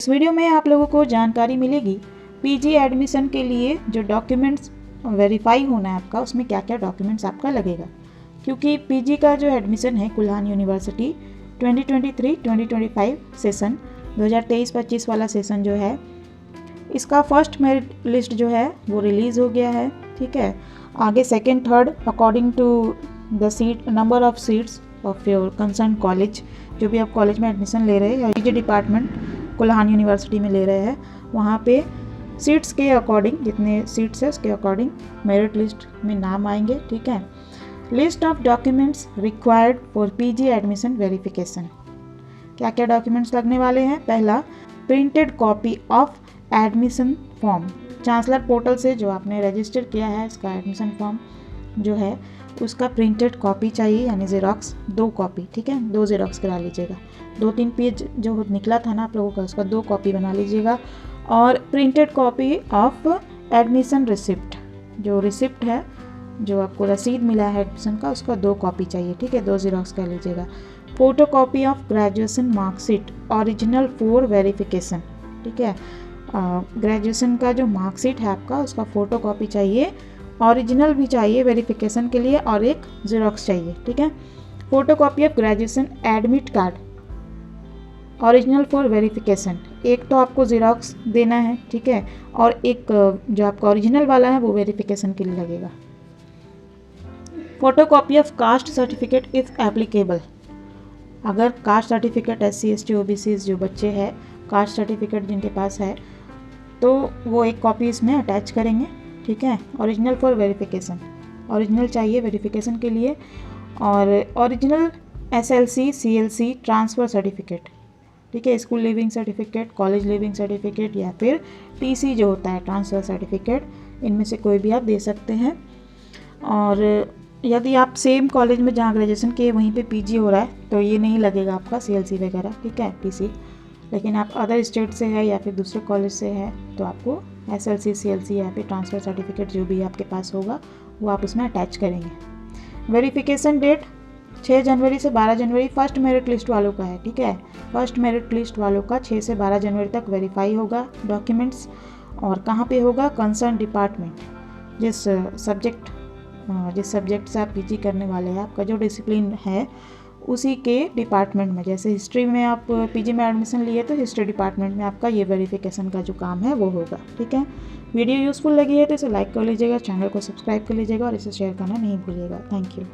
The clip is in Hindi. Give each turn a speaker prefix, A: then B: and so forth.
A: इस वीडियो में आप लोगों को जानकारी मिलेगी पीजी एडमिशन के लिए जो डॉक्यूमेंट्स वेरीफाई होना है आपका, उसमें क्या क्या डॉक्यूमेंट्स आपका लगेगा। क्योंकि पीजी का जो एडमिशन है कुल्हान यूनिवर्सिटी 2023-2025 सेशन 2023-25 वाला सेशन जो है, इसका फर्स्ट मेरिट लिस्ट जो है वो रिलीज़ हो गया है। ठीक है, आगे second third according to the seat number of seats of your concern college, जो भी आप कॉलेज में एडमिशन ले रहे हैं या पीजी डिपार्टमेंट कुल्हान यूनिवर्सिटी में ले रहे हैं, वहाँ पे सीट्स के अकॉर्डिंग, जितने सीट्स है उसके अकॉर्डिंग मेरिट लिस्ट में नाम आएंगे। ठीक है, list of documents required for PG admission verification. क्या क्या डॉक्यूमेंट्स लगने वाले हैं? पहला, printed copy of admission form. Chancellor portal से जो आपने रजिस्टर किया है इसका एडमिशन फॉर्म जो है उसका प्रिंटेड कॉपी चाहिए, यानी ज़ेरॉक्स 2 कॉपी। ठीक है, 2 ज़ेरॉक्स करा लीजिएगा। 2-3 पेज जो निकला था ना आप लोगों का, उसका 2 कॉपी बना लीजिएगा। और printed copy of admission receipt, जो रिसिप्ट है, जो आपको रसीद मिला है एडमिशन का, उसका 2 कॉपी चाहिए। ठीक है, 2 ज़ेरॉक्स कर लीजिएगा। Photo copy of graduation marksheet original for verification. ठीक है, ग्रेजुएशन का जो मार्कशीट है आपका, उसका फ़ोटो कॉपी चाहिए, ओरिजिनल भी चाहिए वेरिफिकेशन के लिए, और एक ज़ेरॉक्स चाहिए। ठीक है, photo copy of graduation admit card original for verification, एक तो आपको ज़ेरॉक्स देना है। ठीक है, और एक जो आपका ओरिजिनल वाला है वो वेरिफिकेशन के लिए लगेगा। Photo copy of caste certificate if applicable, अगर caste certificate SC ST OBC जो बच्चे हैं, कास्ट सर्टिफिकेट जिनके पास है, तो वो एक कॉपी इसमें अटैच करेंगे। ठीक है, ओरिजिनल फॉर वेरिफिकेशन, ओरिजिनल चाहिए वेरिफिकेशन के लिए। और original SLC CLC transfer certificate. ठीक है, school leaving certificate, college leaving certificate, या फिर TC जो होता है ट्रांसफ़र सर्टिफिकेट, इनमें से कोई भी आप दे सकते हैं। और यदि आप सेम कॉलेज में जहाँ ग्रेजुएशन किए वहीं पे PG हो रहा है तो ये नहीं लगेगा आपका CLC वगैरह। ठीक है, TC। लेकिन आप अदर स्टेट से है या फिर दूसरे कॉलेज से है तो आपको SLC CLC या फिर ट्रांसफ़र सर्टिफिकेट जो भी आपके पास होगा वो आप उसमें अटैच करेंगे। वेरिफिकेशन डेट 6 जनवरी से 12 जनवरी फर्स्ट मेरिट लिस्ट वालों का है। ठीक है, फर्स्ट मेरिट लिस्ट वालों का 6 से 12 जनवरी तक वेरीफाई होगा डॉक्यूमेंट्स। और कहाँ पे होगा? कंसर्न डिपार्टमेंट, जिस सब्जेक्ट से आप PG करने वाले हैं, आपका जो डिसिप्लिन है उसी के डिपार्टमेंट में। जैसे हिस्ट्री में आप PG में एडमिशन लिए तो हिस्ट्री डिपार्टमेंट में आपका ये वेरिफिकेशन का जो काम है वो होगा। ठीक है, वीडियो यूज़फुल लगी है तो इसे लाइक कर लीजिएगा, चैनल को सब्सक्राइब कर लीजिएगा और इसे शेयर करना नहीं भूलिएगा। Thank you.